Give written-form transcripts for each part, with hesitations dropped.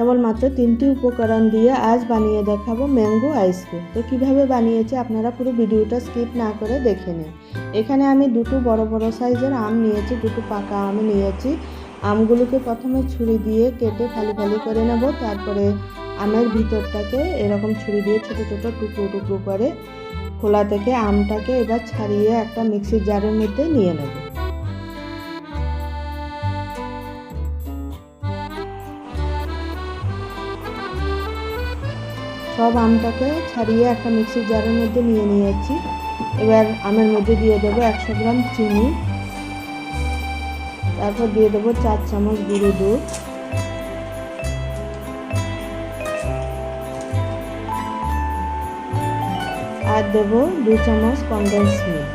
কেবলমাত্র 3টি উপকরণ দিয়ে আজ বানিয়ে দেখাবো ম্যাঙ্গো আইসক্রিম। তো কিভাবে বানিয়েছি আপনারা পুরো ভিডিওটা স্কিপ না করে দেখে নিন। এখানে আমি দুটো বড় বড় সাইজের আম নিয়েছি, দুটো পাকা আম নিয়েছি। আমগুলোকে প্রথমে ছুরি দিয়ে কেটে ফালি ফালি করে নেব। তারপরে আমের ভিতরটাকে এরকম ছুরি দিয়ে ছোটো ছোটো টুকরো টুকরো করে খোলা থেকে আমটাকে এবার ছাড়িয়ে একটা মিক্সির জারের মধ্যে নিয়ে নেব। সব আমটাকে ছাড়িয়ে একটা মিক্সির জারের মধ্যে নিয়ে নিয়েছি। এবার আমের মধ্যে দিয়ে দেবো 100 গ্রাম চিনি, তারপর দিয়ে দেবো 4 চামচ গুঁড়ো দুধ, আর দেবো 2 চামচ কনডেন্স মিল্ক।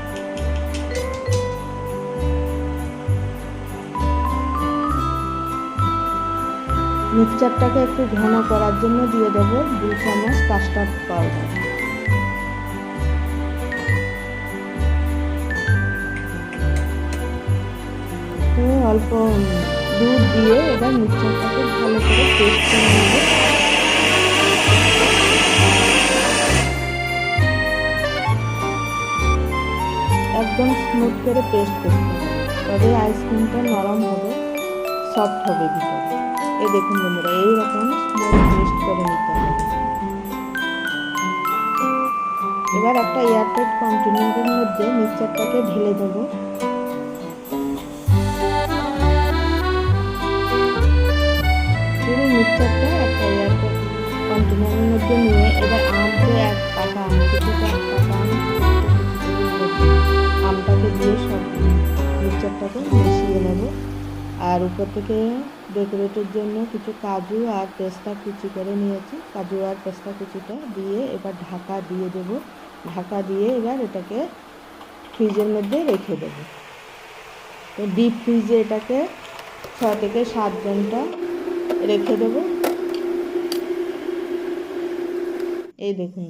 মিক্সচারটাকে একটু ঘন করার জন্য দিয়ে দেবো 2 চামচ কাস্টার্ড পাউডার। অল্প দুধ দিয়ে এবার মিক্সচারটাকে ভালো করে পেস্ট করে নেব। একদম স্মুথ করে পেস্ট করতে হবে, তবে আইসক্রিমটা নরম হবে, সফট হবে ভিতরে। এই দেখুন বন্ধুরা, এইরকম স্মুথ পেস্ট করে নিতে হবে। এবার একটা এয়ারটাইট কন্টেনারের মধ্যে মিক্সচারটাকে ঢেলে দেবো। পুরো মিক্সচারটা একটা এয়ারটাইট কন্টেনারের মধ্যে নিয়ে এবার আমটাকে দিয়ে সব মিক্সচারটাকে মিশিয়ে নেব। আর উপর থেকে ডেকোরেটের জন্য কিছু কাজু আর পেস্তা কুচি করে নিয়েছি, কাজু আর পেস্তা কুচিটা দিয়ে এবার ঢাকা দিয়ে দেব। ঢাকা দিয়ে এবার এটাকে ফ্রিজের মধ্যে রেখে দেব। তো ডিপ ফ্রিজে এটাকে 6 থেকে 7 ঘন্টা রেখে দেব। এই দেখুন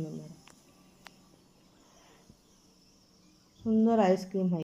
সুন্দর আইসক্রিম হয়।